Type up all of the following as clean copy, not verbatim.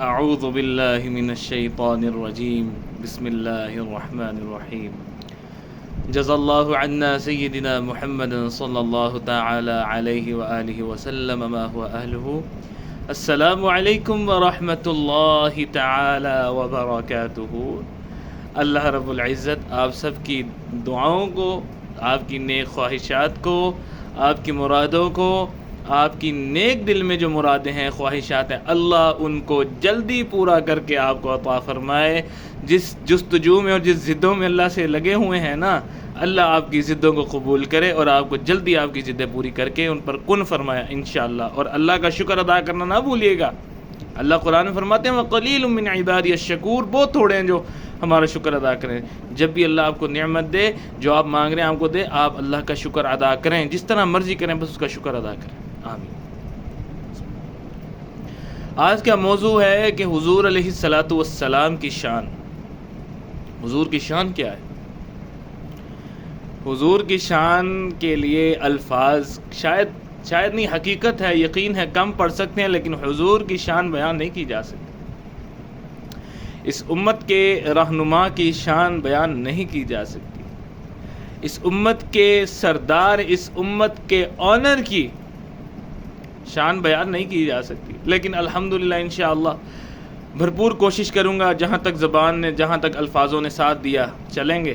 اعوذ باللہ من الشیطان الرجیم بسم اللہ الرحمن الرحیم جزا اللہ عنا سیدنا محمد صلی اللہ تعالی علیہ وآلہ وسلم ما هو اہلہ۔ السلام علیکم ورحمۃ اللہ تعالی وبرکاتہ۔ اللہ رب العزت آپ سب کی دعاؤں کو، آپ کی نیک خواہشات کو، آپ کی مرادوں کو، آپ کی نیک دل میں جو مرادیں ہیں، خواہشات ہیں، اللہ ان کو جلدی پورا کر کے آپ کو عطا فرمائے۔ جس جستجو میں اور جس ضدوں میں اللہ سے لگے ہوئے ہیں نا، اللہ آپ کی ضدوں کو قبول کرے اور آپ کو جلدی آپ کی ضدیں پوری کر کے ان پر کن فرمایا انشاءاللہ۔ اور اللہ کا شکر ادا کرنا نہ بھولیے گا۔ اللہ قرآن میں فرماتے ہیں وَقَلِيلٌ مِّنْ عِبَادِيَ الشَّكُورُ، بہت تھوڑے ہیں جو ہمارا شکر ادا کریں۔ جب بھی اللہ آپ کو نعمت دے، جو آپ مانگ رہے ہیں آپ کو دے، آپ اللہ کا شکر ادا کریں، جس طرح مرضی کریں، بس اس کا شکر ادا کریں۔ آمین۔ آج کا موضوع ہے کہ حضور علیہ الصلاۃ والسلام کی شان۔ حضور کی شان کیا ہے؟ حضور کی شان کے لیے الفاظ شاید نہیں، حقیقت ہے، یقین ہے کم پڑھ سکتے ہیں، لیکن حضور کی شان بیان نہیں کی جا سکتی۔ اس امت کے رہنما کی شان بیان نہیں کی جا سکتی۔ اس امت کے سردار، اس امت کے آنر کی شان بیان نہیں کی جا سکتی، لیکن الحمدللہ انشاءاللہ بھرپور کوشش کروں گا، جہاں تک زبان نے، جہاں تک الفاظوں نے ساتھ دیا چلیں گے۔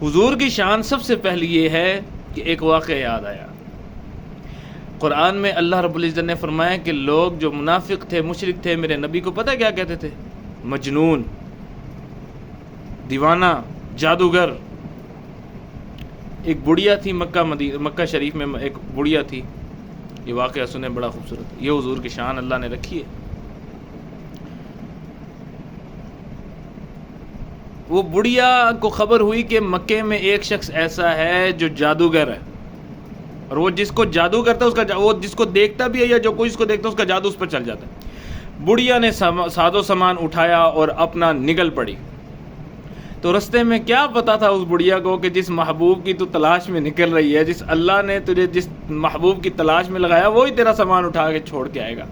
حضور کی شان سب سے پہلی یہ ہے کہ ایک واقعہ یاد آیا۔ قرآن میں اللہ رب العزت نے فرمایا کہ لوگ جو منافق تھے، مشرک تھے، میرے نبی کو پتہ کیا کہتے تھے؟ مجنون، دیوانہ، جادوگر۔ ایک بڑھیا تھی مکہ شریف میں، ایک بڑھیا تھی، یہ واقعہ سنیں بڑا خوبصورت، یہ حضور کی شان اللہ نے رکھی ہے۔ وہ بڑھیا کو خبر ہوئی کہ مکے میں ایک شخص ایسا ہے جو جادوگر ہے، اور وہ جس کو جادو کرتا ہے، اس کا وہ جس کو دیکھتا بھی ہے یا جو کوئی اس کو دیکھتا ہے، اس کا جادو اس پر چل جاتا ہے۔ بڑھیا نے ساز و سامان اٹھایا اور اپنا نکل پڑی۔ تو رستے میں کیا پتا تھا اس بڑھیا کو کہ جس محبوب کی تو تلاش میں نکل رہی ہے، جس اللہ نے تجھے جس محبوب کی تلاش میں لگایا، وہی تیرا سامان اٹھا کے چھوڑ کے آئے گا۔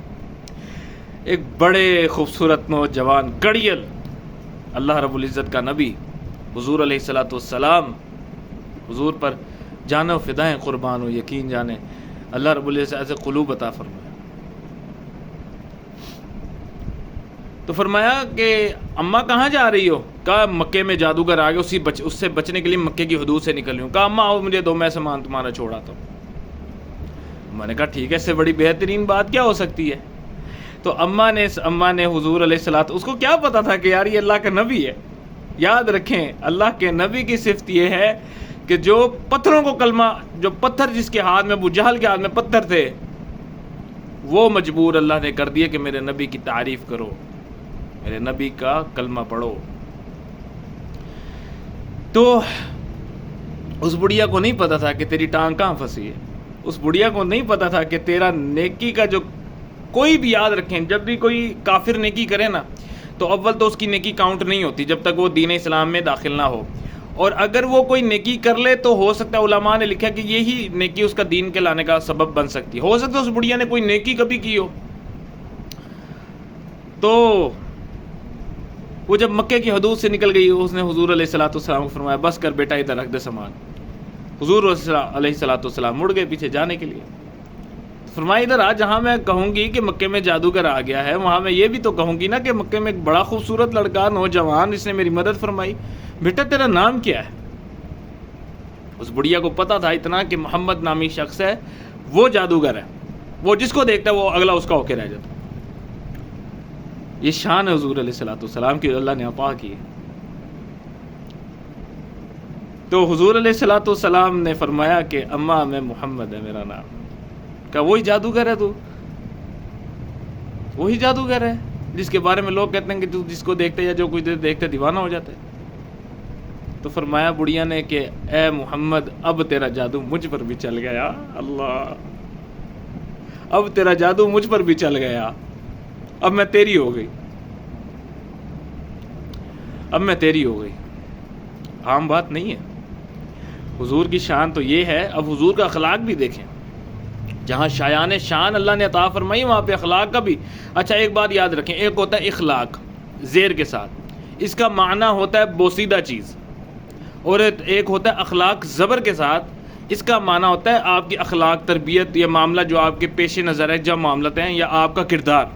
ایک بڑے خوبصورت نوجوان کڑیل، اللہ رب العزت کا نبی حضور علیہ الصلاۃ والسلام، حضور پر جانو فدائیں قربان ہو، یقین جانے اللہ رب العزت ایسے قلوب عطا فرمائے۔ تو فرمایا کہ اماں کہاں جا رہی ہو؟ کہا مکے میں جادوگر آ گئے، اس سے بچنے کے لیے مکے کی حدود سے نکل رہی ہوں۔ کہا اماں آؤ مجھے دو، میں سامان تمہارا چھوڑا تو۔ میں نے کہا ٹھیک ہے، اس سے بڑی بہترین بات کیا ہو سکتی ہے؟ تو اماں نے حضور علیہ الصلوۃ، اس کو کیا پتا تھا کہ یار یہ اللہ کا نبی ہے۔ یاد رکھیں اللہ کے نبی کی صفت یہ ہے کہ جو پتھروں کو کلمہ، جو پتھر جس کے ہاتھ میں، ابو جہل کے ہاتھ میں پتھر تھے، وہ مجبور اللہ نے کر دیا کہ میرے نبی کی تعریف کرو، میرے نبی کا کلمہ پڑھو۔ تو اس بڑھیا کو نہیں پتا تھا کہ تیری ٹانگ کہاں پھنسی ہے۔ اس بڑھیا کو نہیں پتا تھا کہ تیرا نیکی کا جو کوئی بھی، یاد رکھیں جب بھی کوئی کافر نیکی کرے نا، تو اول تو اس کی نیکی کاؤنٹ نہیں ہوتی جب تک وہ دین اسلام میں داخل نہ ہو، اور اگر وہ کوئی نیکی کر لے تو ہو سکتا ہے، علماء نے لکھا کہ یہی نیکی اس کا دین کے لانے کا سبب بن سکتی ہے۔ ہو سکتا ہے اس بڑھیا نے کوئی نیکی کبھی کی ہو۔ تو وہ جب مکے کی حدود سے نکل گئی، اس نے حضور علیہ الصلوۃ والسلام کو فرمایا بس کر بیٹا، ادھر رکھ دے سامان۔ حضور علیہ الصلوۃ والسلام مڑ گئے پیچھے جانے کے لیے۔ فرمایا ادھر آ، جہاں میں کہوں گی کہ مکے میں جادوگر آ گیا ہے، وہاں میں یہ بھی تو کہوں گی نا کہ مکے میں ایک بڑا خوبصورت لڑکا، نوجوان، اس نے میری مدد فرمائی۔ بیٹا تیرا نام کیا ہے؟ اس بڑھیا کو پتا تھا اتنا کہ محمد نامی شخص ہے، وہ جادوگر ہے، وہ جس کو دیکھتا ہے وہ اگلا اس کا ہو کے رہ جاتا۔ یہ شان ہے حضور علیہ الصلوۃ والسلام کی، اللہ نے عطا کی۔ تو حضور علیہ الصلوۃ والسلام نے فرمایا کہ اماں میں محمد ہے میرا نام۔ کہا وہی جادوگر ہے تو؟ وہی جادوگر ہے جس کے بارے میں لوگ کہتے ہیں کہ تو جس کو دیکھتے یا جو کچھ دیکھتے دیوانہ ہو جاتا ہے۔ تو فرمایا بڑھیا نے کہ اے محمد، اب تیرا جادو مجھ پر بھی چل گیا۔ اللہ، اب تیرا جادو مجھ پر بھی چل گیا، اب میں تیری ہو گئی، اب میں تیری ہو گئی۔ عام بات نہیں ہے۔ حضور کی شان تو یہ ہے۔ اب حضور کا اخلاق بھی دیکھیں، جہاں شایان شان اللہ نے عطا فرمائی وہاں پہ اخلاق کا بھی. اچھا ایک بات یاد رکھیں، ایک ہوتا ہے اخلاق زیر کے ساتھ، اس کا معنی ہوتا ہے بوسیدہ چیز، اور ایک ہوتا ہے اخلاق زبر کے ساتھ، اس کا معنی ہوتا ہے آپ کی اخلاق، تربیت یا معاملہ جو آپ کے پیش نظر ہے، جب معاملات ہیں یا آپ کا کردار.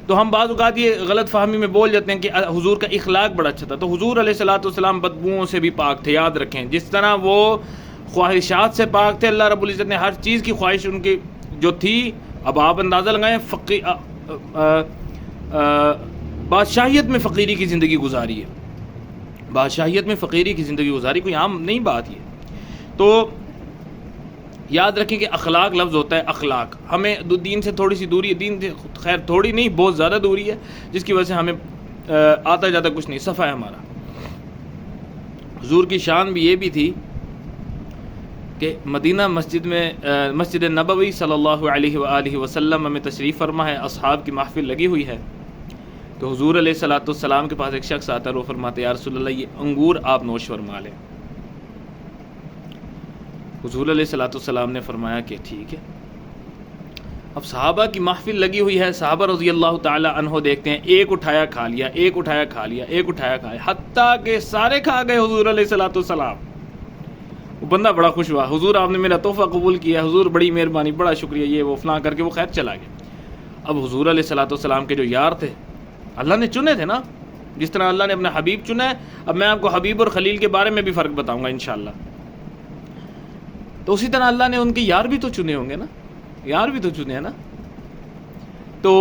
تو ہم بعض اوقات یہ غلط فہمی میں بول جاتے ہیں کہ حضور کا اخلاق بڑا اچھا تھا. تو حضور علیہ الصلوۃ والسلام بدبوؤں سے بھی پاک تھے. یاد رکھیں جس طرح وہ خواہشات سے پاک تھے، اللہ رب العزت نے ہر چیز کی خواہش ان کی جو تھی، اب آپ اندازہ لگائیں بادشاہیت میں فقیری کی زندگی گزاری ہے، بادشاہیت میں فقیری کی زندگی گزاری کوئی عام نہیں بات یہ. تو یاد رکھیں کہ اخلاق لفظ ہوتا ہے اخلاق، ہمیں دین سے تھوڑی سی دوری ہے، دین سے خیر تھوڑی نہیں بہت زیادہ دوری ہے، جس کی وجہ سے ہمیں آتا جاتا کچھ نہیں، صفا ہے ہمارا. حضور کی شان بھی یہ بھی تھی کہ مدینہ مسجد میں مسجد نبوی صلی اللہ علیہ وآلہ وسلم میں تشریف فرما ہے، اصحاب کی محفل لگی ہوئی ہے. تو حضور علیہ الصلوۃ والسلام کے پاس ایک شخص آتا ہے، وہ فرماتے یا رسول اللہ یہ انگور آپ نوش فرما لیں. حضور علیہ الصلوۃ والسلام نے فرمایا کہ ٹھیک ہے. اب صحابہ کی محفل لگی ہوئی ہے، صحابہ رضی اللہ تعالی عنہ دیکھتے ہیں، ایک اٹھایا کھا لیا، ایک اٹھایا کھا لیا، ایک اٹھایا کھا لیا، حتیٰ کہ سارے کھا گئے حضور علیہ الصلوۃ والسلام. وہ بندہ بڑا خوش ہوا، حضور آپ نے میرا تحفہ قبول کیا، حضور بڑی مہربانی، بڑا شکریہ، یہ وہ فلاں کر کے وہ خیر چلا گیا. اب حضور علیہ الصلوۃ والسلام کے جو یار تھے، اللہ نے چنے تھے نا، جس طرح اللہ نے اپنا حبیب چنا ہے. اب میں آپ کو حبیب اور خلیل کے بارے میں بھی فرق بتاؤں گا انشاءاللہ. تو اسی طرح اللہ نے ان کے یار بھی تو چنے ہوں گے نا، یار بھی تو چنے ہیں نا. تو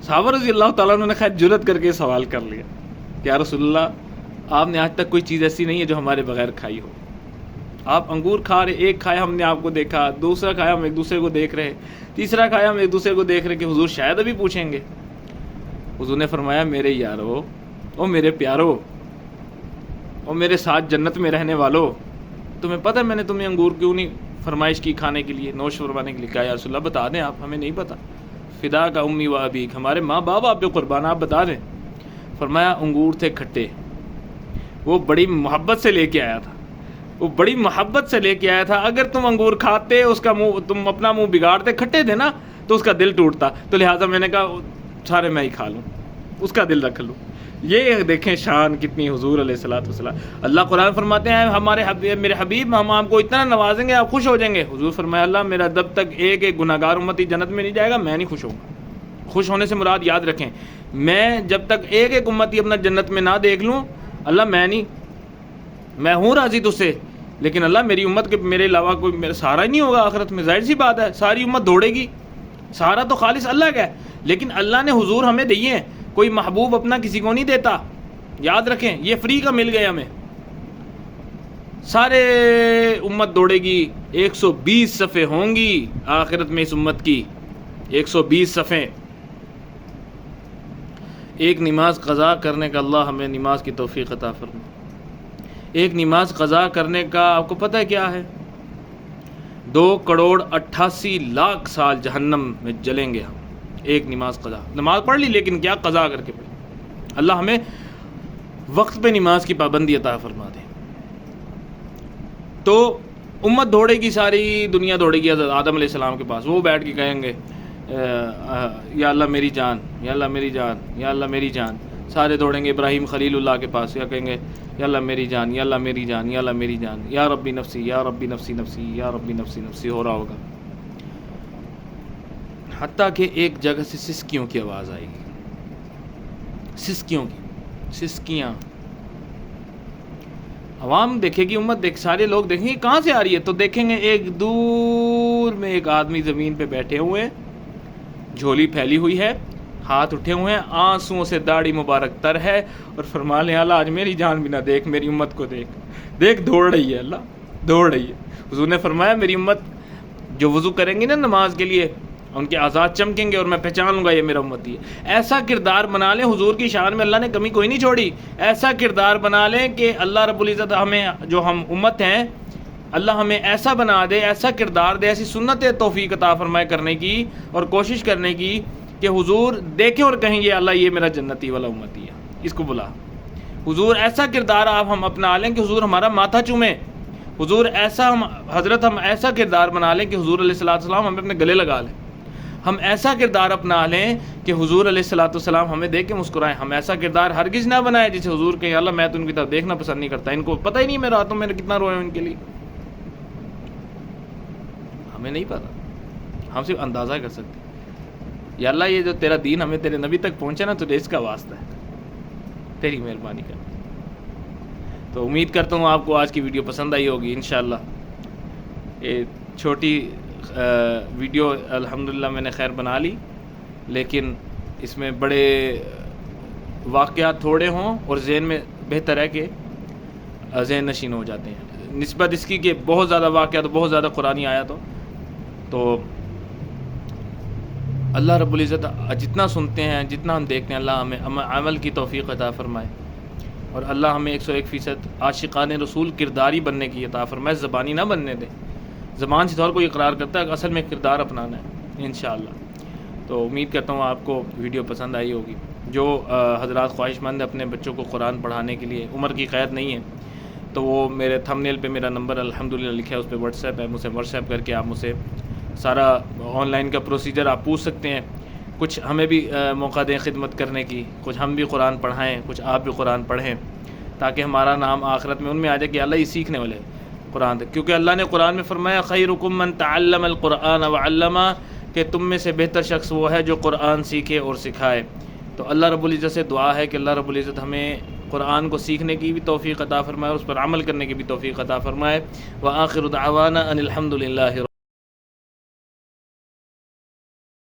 صحابہ رضی اللہ تعالیٰ عنہ نے خیر جرت کر کے سوال کر لیا کہ یا رسول اللہ آپ نے آج تک کوئی چیز ایسی نہیں ہے جو ہمارے بغیر کھائی ہو. آپ انگور کھا رہے، ایک کھایا ہم نے آپ کو دیکھا، دوسرا کھایا ہم ایک دوسرے کو دیکھ رہے، تیسرا کھایا ہم ایک دوسرے کو دیکھ رہے کہ حضور شاید ابھی پوچھیں گے. حضور نے فرمایا میرے یارو، او میرے پیارو، او میرے ساتھ جنت میں رہنے والو، تمہیں پتہ ہے میں نے تمہیں انگور کیوں نہیں فرمائش کی کھانے کے لیے، نوش فرمانے کے لیے؟ کہا یا رسول اللہ بتا دیں آپ، ہمیں نہیں پتہ. فدا کا امی و ابیک، ہمارے ماں باپ آپ پہ قربان، آپ بتا دیں. فرمایا انگور تھے کھٹے، وہ بڑی محبت سے لے کے آیا تھا، وہ بڑی محبت سے لے کے آیا تھا. اگر تم انگور کھاتے، اس کا منہ، تم اپنا منہ بگاڑتے، کھٹے تھے نا، تو اس کا دل ٹوٹتا. تو لہٰذا میں نے کہا سارے میں ہی کھا لوں، اس کا دل رکھ لوں. یہ دیکھیں شان کتنی حضور علیہ الصلوۃ والسلام. اللہ قرآن فرماتے ہیں ہمارے حبیب، میرے حبیب، ہم آپ کو اتنا نوازیں گے آپ خوش ہو جائیں گے. حضور فرمایا اللہ میرا جب تک ایک ایک گناہ گار امتی جنت میں نہیں جائے گا میں نہیں خوش ہوں گا. خوش ہونے سے مراد یاد رکھیں، میں جب تک ایک ایک امتی اپنا جنت میں نہ دیکھ لوں، اللہ میں نہیں، میں ہوں راضی تجھ سے، لیکن اللہ میری امت کے میرے علاوہ کوئی میرا سہارا ہی نہیں ہوگا آخرت میں. ظاہر سی بات ہے ساری امت دوڑے گی، سہارا تو خالص اللہ کا ہے. لیکن اللہ نے حضور ہمیں دیے ہیں، کوئی محبوب اپنا کسی کو نہیں دیتا. یاد رکھیں یہ فری کا مل گیا ہمیں. سارے امت دوڑے گی، 120 صفیں ہوں گی آخرت میں اس امت کی، 120 صفیں. ایک نماز قضا کرنے کا اللہ ہمیں نماز کی توفیق عطا فرمائے. ایک نماز قضا کرنے کا آپ کو پتہ ہے کیا ہے؟ 2,88,00,000 سال جہنم میں جلیں گے ہم. ایک نماز قضا، نماز پڑھ لی لیکن کیا قضا کر کے پڑھی. اللہ ہمیں وقت پہ نماز کی پابندی عطا فرما دے. تو امت دوڑے گی، ساری دنیا دوڑے گی آدم علیہ السلام کے پاس. وہ بیٹھ کے کہیں گے یا اللہ میری جان، یا اللہ میری جان، یا اللہ میری جان. سارے دوڑیں گے ابراہیم خلیل اللہ کے پاس، یا کہیں گے یا اللہ میری جان، یا اللہ میری جان، یا اللہ میری جان، یا ربی نفسی، یا ربی نفسی نفسی، یا ربی نفسی نفسی ہو رہا ہوگا. حتیٰ کہ ایک جگہ سے سسکیوں کی آواز آئے گی، سسکیوں کی، سسکیاں. عوام دیکھے گی، امت دیکھ، سارے لوگ دیکھیں گے کہاں سے آ رہی ہے. تو دیکھیں گے ایک دور میں ایک آدمی زمین پہ بیٹھے ہوئے ہیں، جھولی پھیلی ہوئی ہے، ہاتھ اٹھے ہوئے ہیں، آنسوؤں سے داڑھی مبارک تر ہے، اور فرما لیں اللہ آج میری جان بھی نہ دیکھ، میری امت کو دیکھ، دیکھ دوڑ رہی ہے، اللہ دوڑ رہی ہے. حضور نے فرمایا میری امت جو وضو کریں گی نا نماز کے لیے، ان کے آزاد چمکیں گے اور میں پہچان لوں گا یہ میرا امتی ہے. ایسا کردار بنا لیں، حضور کی شان میں اللہ نے کمی کوئی نہیں چھوڑی. ایسا کردار بنا لیں کہ اللہ رب العزت ہمیں، جو ہم امت ہیں، اللہ ہمیں ایسا بنا دے، ایسا کردار دے، ایسی سنت توفیق عطا فرمائے کرنے کی اور کوشش کرنے کی کہ حضور دیکھیں اور کہیں گے اللہ یہ میرا جنتی والا امتی ہے، اس کو بلا. حضور ایسا کردار آپ ہم اپنا لیں کہ حضور ہمارا ماتھا چومیں، حضور ایسا ہم ایسا کردار بنا لیں کہ حضور علیہ الصلوۃ والسلام ہمیں اپنے گلے لگا لیں. ہم ایسا کردار اپنا لیں کہ حضور علیہ الصلوۃ والسلام ہمیں دیکھ کے مسکرائیں. ہم ایسا کردار ہرگز نہ بنائیں جسے حضور کہیں اللہ میں تو ان کی طرف دیکھنا پسند نہیں کرتا, ان کو پتہ ہی نہیں میں راتوں میں کتنا رویا ہوں ان کے لیے. ہمیں نہیں پتا, ہم صرف اندازہ کر سکتے ہیں یا اللہ یہ جو تیرا دین ہمیں تیرے نبی تک پہنچا نا تجھے اس کا واسطہ ہے, تیری مہربانی کر. تو امید کرتا ہوں آپ کو آج کی ویڈیو پسند آئی ہوگی انشاءاللہ. یہ چھوٹی ویڈیو الحمدللہ میں نے خیر بنا لی, لیکن اس میں بڑے واقعات تھوڑے ہوں اور ذہن میں بہتر ہے کہ ذہن نشین ہو جاتے ہیں نسبت اس کی کہ بہت زیادہ واقعات بہت زیادہ قرآنی آیات ہو. تو اللہ رب العزت جتنا سنتے ہیں جتنا ہم دیکھتے ہیں اللہ ہمیں عمل کی توفیق عطا فرمائے, اور اللہ ہمیں 101% عاشقان رسول کرداری بننے کی عطا فرمائے, زبانی نہ بننے دے. زبان سے تو ہر کوئی اقرار کرتا ہے, اصل میں کردار اپنانا ہے انشاءاللہ. تو امید کرتا ہوں آپ کو ویڈیو پسند آئی ہوگی. جو حضرات خواہش مند اپنے بچوں کو قرآن پڑھانے کے لیے, عمر کی قید نہیں ہے, تو وہ میرے تھمب نیل پہ میرا نمبر الحمدللہ لکھا ہے, اس پہ واٹس ایپ ہے, مجھ سے واٹس ایپ کر کے آپ مجھ سے سارا آن لائن کا پروسیجر آپ پوچھ سکتے ہیں. کچھ ہمیں بھی موقع دیں خدمت کرنے کی, کچھ ہم بھی قرآن پڑھائیں, کچھ آپ بھی قرآن پڑھیں, تاکہ ہمارا نام آخرت میں ان میں آ جائے کہ اللہ یہ سیکھنے والے قرآن تھے. کیونکہ اللہ نے قرآن میں فرمایا خیرکم من تعلم القرآن وعلمہ, کہ تم میں سے بہتر شخص وہ ہے جو قرآن سیکھے اور سکھائے. تو اللہ رب العزت سے دعا ہے کہ اللہ رب العزت ہمیں قرآن کو سیکھنے کی بھی توفیق عطا فرمائے اور اس پر عمل کرنے کی بھی توفیق عطا فرمائے. وآخر دعوانا ان الحمد للہ.